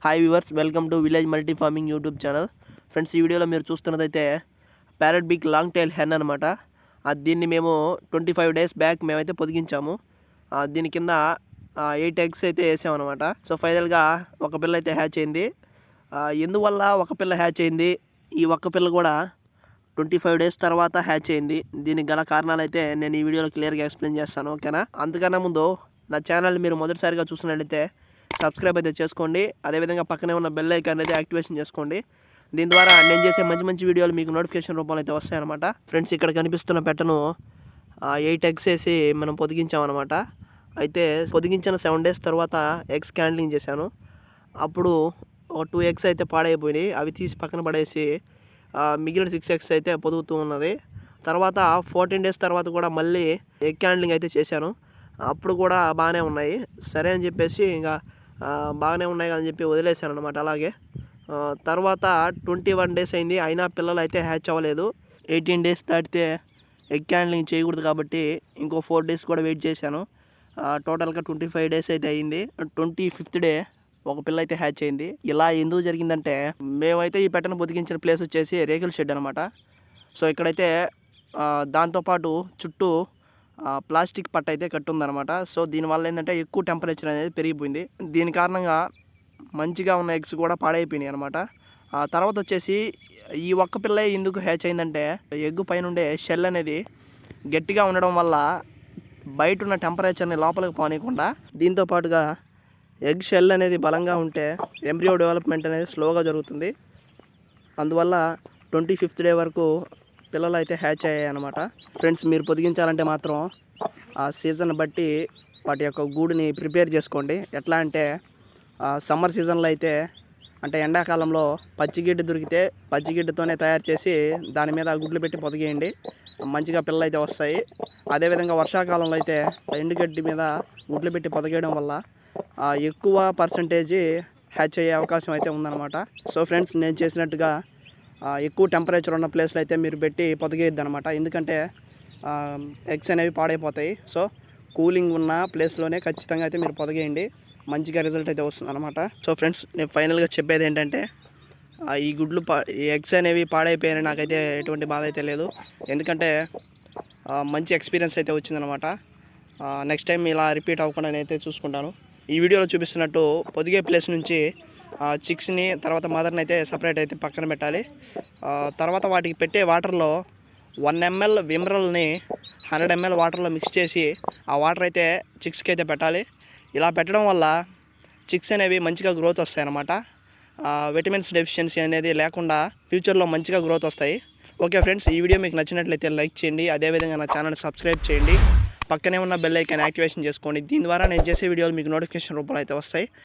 Hi viewers, welcome to village multi farming YouTube channel. Friends, ఈ వీడియోలో మీరు చూస్తున్నదైతే parrot big long tail hen అనమాట. దీన్ని మేము 25 డేస్ బ్యాక్ మేమైతే పొదిగించాము. దీని కింద 8 ఎగ్స్ అయితే వేసామన్నమాట. సో ఫైనల్గా ఒక పిల్ల అయితే హ్యాచ్ అయింది. ఎందువల్ల ఒక పిల్ల హ్యాచ్ అయింది, ఈ ఒక్క పిల్ల కూడా 25 డేస్ తర్వాత హ్యాచ్ అయింది, దీనికి గల కారణాలు అయితే నేను ఈ వీడియోలో క్లియర్గా ఎక్స్ప్లెయిన్ చేస్తాను, ఓకేనా? అంతకన్నా ముందు నా ఛానల్ మీరు మొదటిసారిగా చూసినట్లయితే సబ్స్క్రైబ్ అయితే చేసుకోండి. అదేవిధంగా పక్కనే ఉన్న బెల్ ఐకాన్ అయితే యాక్టివేషన్ చేసుకోండి. దీని ద్వారా నేను చేసే మంచి మంచి వీడియోలు మీకు నోటిఫికేషన్ రూపంలో అయితే వస్తాయన్నమాట. ఫ్రెండ్స్, ఇక్కడ కనిపిస్తున్న పెట్టను 8 ఎగ్స్ వేసి మనం పొదిగించామన్నమాట. అయితే పొదిగించిన 7 డేస్ తర్వాత ఎగ్స్ క్యాండ్లింగ్ చేశాను. అప్పుడు 2 ఎగ్స్ అయితే పాడైపోయినాయి. అవి తీసి పక్కన పడేసి మిగిలిన 6 ఎగ్స్ అయితే పొదుగుతూ ఉన్నది. తర్వాత 14 డేస్ తర్వాత కూడా మళ్ళీ ఎగ్ క్యాండ్లింగ్ అయితే చేశాను. అప్పుడు కూడా బాగానే ఉన్నాయి. సరే అని చెప్పేసి ఇంకా బాగానే ఉన్నాయి అని చెప్పి వదిలేశాను అనమాట. అలాగే తర్వాత 21 డేస్ అయింది, అయినా పిల్లలు అయితే హ్యాచ్ అవ్వలేదు. 18 డేస్ దాటితే ఎగ్ క్యాండ్లింగ్ చేయకూడదు కాబట్టి ఇంకో 4 డేస్ కూడా వెయిట్ చేశాను. టోటల్గా 25 డేస్ అయితే అయింది. 25th డే ఒక పిల్ల అయితే హ్యాచ్ అయింది. ఇలా ఎందుకు జరిగిందంటే, మేమైతే ఈ పెట్టను పొదిగించిన ప్లేస్ వచ్చేసి రేకుల షెడ్ అనమాట. సో ఇక్కడైతే దాంతోపాటు చుట్టూ ప్లాస్టిక్ పట్ట అయితే కట్టుందనమాట. సో దీనివల్ల ఏంటంటే ఎక్కువ టెంపరేచర్ అనేది పెరిగిపోయింది. దీని కారణంగా మంచిగా ఉన్న ఎగ్స్ కూడా పాడైపోయినాయి అనమాట. తర్వాత వచ్చేసి ఈ ఒక్క పిల్ల ఎందుకు హ్యాచ్ అయిందంటే, ఎగ్ పైన ఉండే షెల్ అనేది గట్టిగా ఉండడం వల్ల బయట ఉన్న టెంపరేచర్ని లోపలికి పోనీయకుండా, దీంతో పాటుగా ఎగ్ షెల్ అనేది బలంగా ఉంటే ఎంబ్రియో డెవలప్మెంట్ అనేది స్లోగా జరుగుతుంది. అందువల్ల 25th డే వరకు పిల్లలు అయితే హ్యాచ్ అయ్యాయి అనమాట. ఫ్రెండ్స్, మీరు పొదిగించాలంటే మాత్రం ఆ సీజన్ బట్టి వాటి యొక్క గూడుని ప్రిపేర్ చేసుకోండి. ఎట్లా అంటే సమ్మర్ సీజన్లో అయితే, అంటే ఎండాకాలంలో పచ్చిగిడ్డి దొరికితే పచ్చిగిడ్డితోనే తయారు చేసి దాని మీద గుడ్లు పెట్టి పొదిగేయండి, మంచిగా పిల్లలు అయితే వస్తాయి. అదేవిధంగా వర్షాకాలంలో అయితే ఎండుగడ్డి మీద గుడ్లు పెట్టి పొదిగేయడం వల్ల ఎక్కువ పర్సంటేజ్ హ్యాచ్ అయ్యే అవకాశం అయితే ఉందన్నమాట. సో ఫ్రెండ్స్, నేను చేసినట్టుగా ఎక్కువ టెంపరేచర్ ఉన్న ప్లేస్లో అయితే మీరు పెట్టి పొదిగేయద్దు అనమాట. ఎందుకంటే ఎగ్స్ అనేవి పాడైపోతాయి. సో కూలింగ్ ఉన్న ప్లేస్లోనే ఖచ్చితంగా అయితే మీరు పొదిగేయండి, మంచిగా రిజల్ట్ అయితే వస్తుంది అనమాట. సో ఫ్రెండ్స్, నేను ఫైనల్గా చెప్పేది ఏంటంటే, ఈ ఈ ఎగ్స్ అనేవి పాడైపోయాయని నాకైతే ఎటువంటి బాధ అయితే లేదు. ఎందుకంటే మంచి ఎక్స్పీరియన్స్ అయితే వచ్చిందనమాట. నెక్స్ట్ టైం ఇలా రిపీట్ అవ్వకుండా నేనైతే చూసుకుంటాను. ఈ వీడియోలో చూపిస్తున్నట్టు పొదిగే ప్లేస్ నుంచి చిక్స్ని తర్వాత మదర్ని అయితే సపరేట్ అయితే పక్కన పెట్టాలి. తర్వాత వాటికి పెట్టే వాటర్లో 1 ml విమ్రల్ని 100 ml వాటర్లో మిక్స్ చేసి ఆ వాటర్ అయితే చిక్స్కి అయితే పెట్టాలి. ఇలా పెట్టడం వల్ల చిక్స్ అనేవి మంచిగా గ్రోత్ వస్తాయి అన్నమాట. విటమిన్స్ డెఫిషియన్సీ అనేది లేకుండా ఫ్యూచర్లో మంచిగా గ్రోత్ వస్తాయి. ఓకే ఫ్రెండ్స్, ఈ వీడియో మీకు నచ్చినట్లయితే లైక్ చేయండి. అదేవిధంగా నా ఛానల్ సబ్స్క్రైబ్ చేయండి. పక్కనే ఉన్న బెల్ ఐకాన్ యాక్టివేషన్ చేసుకోండి. దీని ద్వారా నేను చేసే వీడియోలు మీకు నోటిఫికేషన్ రూపంలో అయితే వస్తాయి.